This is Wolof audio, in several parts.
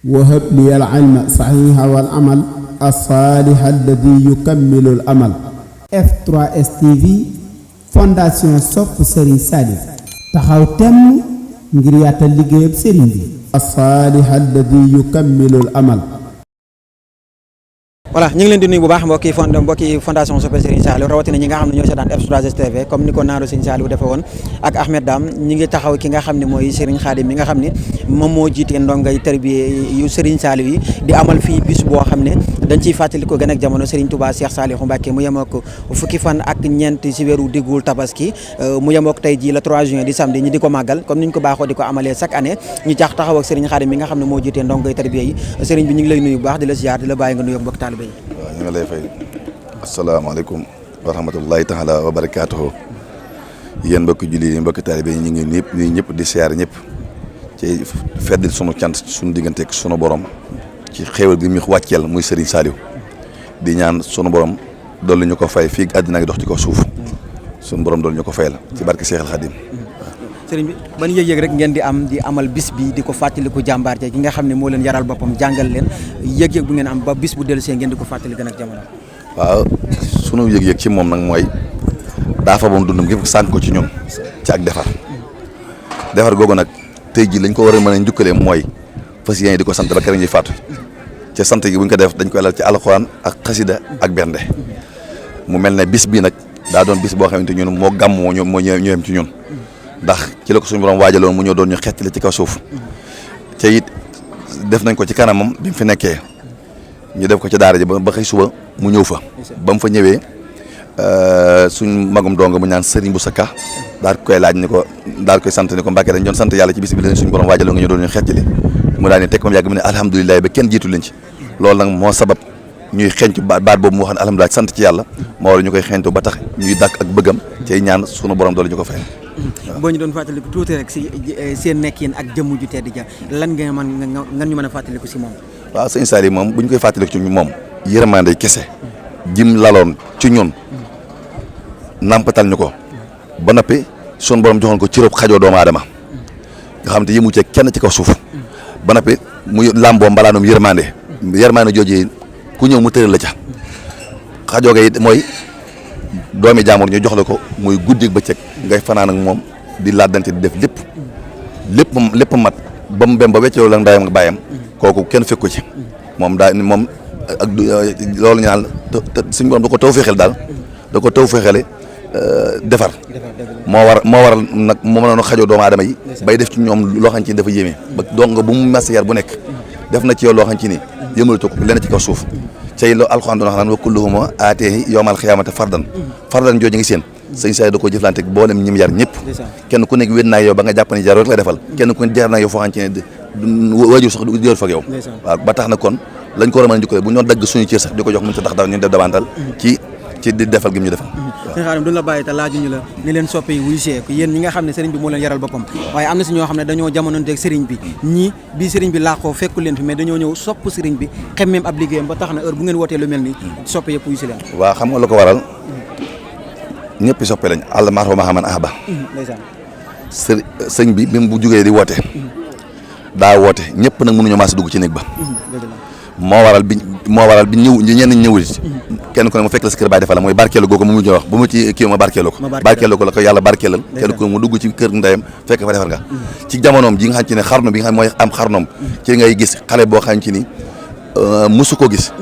وهب لي العلم صحيح والعمل الصالح الذي يكمل الأمل. F3S TV fondation sopp Serigne Saliou taxaw temm ngir yaatal liggéeyam Serigne bi. الصالح الذي يكمل الأمل. voilà ñu ngi leen di nuyu bu baax mbokki fondation soppe Serigne Saliou rawatina ñi nga xam ne ñoo seetaan F3S TV comme ni ko naaru Serigne Saliou defe woon ak Ahmed Dame ñi ngi taxaw ki nga xam ne mooy Serigne Khadim mi nga xam ne moom moo jiite ndongay tarbiya yu Serigne Saliou yi di amal fii bis boo xam ne dañ ciy fàttali ko gën ak jamono Serigne Touba Cheikh Saliou Mbacké mu yemoo ko fukki fan ak ñeent ci weeru diggul tabaski mu yemoo ko tey jii le 3 juin di samedi ñi di ko màggal comme niñ ko baaxoo di ko amalee chaque année ñu taxaw ak Serigne Khadim mi nga xam ne moo jiite ndongay tarbiya yi Serigne bi ñu ngi lay nuyu bu baax di la ziar di la bàyyi nga nuyu ak mbokk taalibe yi. waaw ñu ngi lay fay asalaamaaleykum wa rahmatullahi taala wa barakaatuhu yéen mbokki julli yi mbokki taalibe yi ñu ngi ñëpp di siyaar ñëpp ci feddil sunu cant sunu digganteeg sunu borom ci xéewal gi mu wàcceel muy Serigne Saliou di ñaan sunu borom dolli ñu ko fay fii àddina gi dox ci ko suuf sunu borom dolli ñu ko fay la ci barke Cheikh Al Khadim. Serigne bi ban yëg-yëg rek ngeen di amal bis bi di ko fàttaliku jàmbaar gi nga xam ne moo leen yaral boppam jàngal leen yëg-yëg bu ngeen am ba bis bu dellusee ngeen di ko fàttali gën ak jamono. waaw sunu yëg-yëg ci moom nag mooy daa fa moom dundam gépp sànq ko ci ñun ci ak defar googu nag tey ji lañ ko war a mën a njukkalee mooy fas yéene di ko sant ba keroog ñuy faatu ca sant gi buñ ko def dañ koy lal ci alxuraan ak xasida ak bernde mu mel ne bis bii nag daa doon bis boo xamante ñun moo gàmm moo ñëwem ci ñun ndax ci la ko suñu borom waajaloon mu ñëw doon ñu xettali ci kaw suuf ca it def nañ ko ci kanamam bi mu fi nekkee ñu def ko ci daara ji ba xëy suba mu ñëw fa ba mu fa ñëwee suñ magum dong mu ñaan Serigne Boussa Ka daal koy laaj ni ko daal koy sant ni ko Mbàkke dañ doon sant yàlla ci bis bi leen suñu borom waajaloon nga ñu doon ñu xettali mu daal ni teg moom yàgg mu ne alhamdulilah ba kenn jiitu leen ci loolu nag moo sabab ñuy xeeñtu baat boobu mu wax ne alhamdulilah sant ci yàlla moo war ñu koy xeeñtu ba tax ñuy dàkk ak bëggam cay ñaan sunu borom doole ñu ko fay. boo ñu doon fàttaliku tuuti rek si seen nekkin ak jëmm ju tedd ja lan nga ñu mën a fàttaliku si moom. waaw sëñ Saliou moom bu ñu koy fàttaliku ci moom yërmande kese jim laloon ci ñun nampatal ñu ko ba noppi sunu borom joxoon ko cërëb xajoo doomu aadama nga xam te yëmu ci kenn ci kaw suuf ba noppi mu làmboo mbalaanum yërmande jooju ku ñëw mu tëral la ca xajoo ga it mooy doomi jaamur ñu jox la ko muy guddi bëccëg ngay fanaan ak moom di laddante di def lépp mat ba mu bem ba weccoo la ndayam ak bàyyam kooku kenn fekku ci moom ak loolu ñu naan suñu borom da ko taw féexel daal da ko taw féexele defar moo waral nag moom la ñu xajoo doomu aadama yi bay def ci ñoom loo xam ci dafa yéeme ba donc bu mu mas yar bu nekk def na ci yow loo xam ci ni yëmalatu ko lenn ci kaw suuf cay lo alxuraan doon wax naan wa kulluhum aatihi yawmal xiyaamati fardan jooju ngi seen sëñ Saliou da ko jëflante boolem ñim yar ñëpp kenn ku nekk wét naa yow ba nga jàpp ne jar rek la defal kenn ku ne jar naa yow foo xam ci ne waajur sax du jël fa yow waaw ba tax na kon lañ ko war a mën a jukkale bu ñu doon dagg suñu cër sax di ko jox mën sa tax ñu def davantal ci di defal gi ñu defal. sëñ Khadim duñ la bàyyi te laajuñu la ni leen soppe yi wuy see yéen ñi nga xam ne sëriñ bi moo leen yaral boppam waaye am na si ñoo xam ne dañoo jamononteeg sëriñ bi ñii bii sëriñ bi laaxoo fekku leen fi mais dañoo ñëw sopp sëriñ bi xemmeem ab liggéeyam ba tax na heure bu ngeen wootee lu mel ni soppe yëpp wuy si leen. waaw xam nga la ko waral ñëpp soppe lañ àll maaroo ma xaman ahba sëñ bi mu bu jugee di woote daa woote ñëpp nag mënuñu maas dugg ci néeg ba moo waral bi ñëw ñenn ñëwul kenn ku ne mu fekk la sa kër baay defal la mooy barkeelu googu mu mujj wax ba mu ci kii ma barkeelu ko la ko yàlla barkeelal kenn ku ne mu dugg ci kër ndeyam fekk fa defar nga ci jamonoom ji nga xam ci ne xarnu bi nga xam mooy am xarnoom ci ngay gis xale boo xam ci ni musu ko gis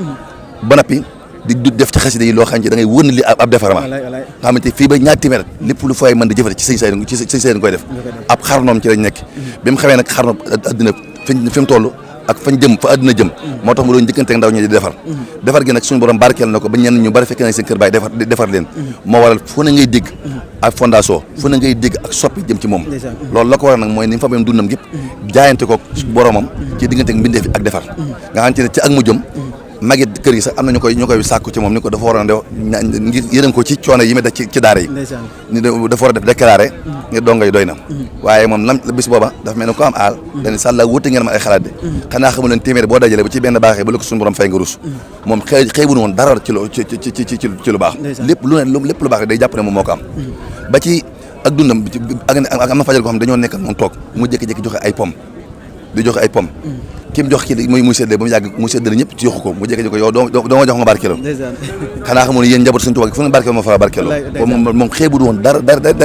ba nappi di def ci xasida yi loo xam ci da ngay wër li ab defarama nga xamante fii ba ñaar téeméer lépp lu fay mën di jëfate ci sëñ Saliou koy def ab xarnoom ci lañ nekk bi mu xamee nag xarnoom addina fi mu toll ak fañ jëm fa àdduna jëm moo tax mu doon njëkkante ndaw ñi di defar gi nag suñu borom barkeel na ko ba ñenn ñu bari fekk nañ seen kër baay defar leen moo waral fu na ngay dégg ak fondation fu na ngay dégg ak soppi jëm ci moom loolu la ko waral nag mooy ni mu fa am dundam gépp jaayante ko boromam ci diggante ak mbindeef ak defar nga xam ne ci ak mu jëm magi kër gi sax am na ñu koy sàkku ci moom ni ko dafa waroon a def ngir yërëm ko ci coono yi muy def ci daara yi ni dafa war a def déclaré ngir donga yi doy na waaye moom lam bis booba dafa mel ne ko am aal dañu sàlla wuute ngeen ma ay xalaat de xanaa xamul leen téeméer boo dajale ba ci benn baaxee ba la ko suñu borom fay nga rus moom xëybunu woon dara ci lu baax lépp lu baax day jàpp ne moom moo ko am ba ci ak dundam ak am na fajal ko xam dañoo nekk moom toog mu jékki-jékki joxe ay pom di joxe ay pom ki mu jox kii muy séddale ba mu yàgg mu séddale ñëpp ci joxu ko mu jékki ko yow doo ma jox nga barkeeloo xanaa xamoon yéen njaboot Sëñ Tuubaa gi fu ngeen barkeeloo ma fara barkeeloo moom xeebul woon dara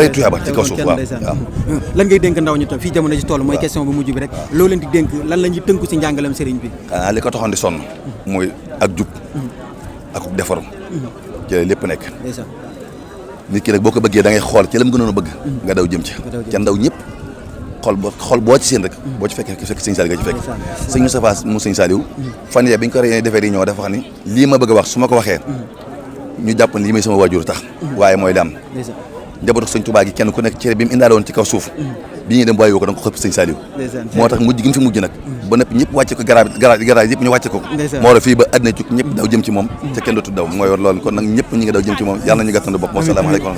tuyaaba ci kaw suuf waaw lan ngay dénk ndaw ñi tam fii jamono ci toll mooy question bu mujj bi rek loo leen di dénk lan la ñuy tënku ci njàngalam sëriñ bi xanaa li ko taxoon di sonn mooy ak jub ak defaru ci lépp nekk nit ki nag boo ko bëggee da ngay xool ci la mu gënoon a bëgg nga daw jëm ca ndaw ñëpp xol boo ci seen rek boo ci fekk sëñ Saliou nga ci fekk sëñ Moustapha mu sëñ Saliou fan yee bi ñu ko defee di ñëw dafa wax ni lii ma bëgg a wax su ma ko waxee ñu jàpp ne lii may sama waajur tax waaye mooy daam njabootu sëñ Touba gi kenn ku nekk cere bi mu indaale woon ci kaw suuf bi ñuy dem bàyyi woo ko da nga ko xëpp sëñ Saliou moo tax mujj gi mu fi mujj nag ba nëpp ñëpp wàcce ko garage yëpp ñu wàcce ko moo la fii ba àddina cuk ñëpp daw jëm ci moom ca kenn dootu daw mooy war loolu kon nag ñëpp ñi ngi daw jëm ci moom yàlla nañu gàttandu bopp wasalaamaaleykum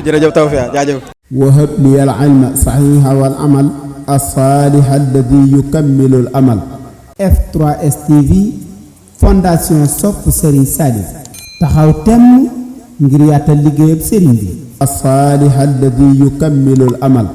jërëjëf tawfiq jaajëf وهب لي العلم صحيح والعمل الصالح الذي يكمل الأمل F3S TV fondation sopp Serigne Saliou taxaw temm ngir yaatal liggéeyam Serigne bi الصالح الذي يكمل الأمل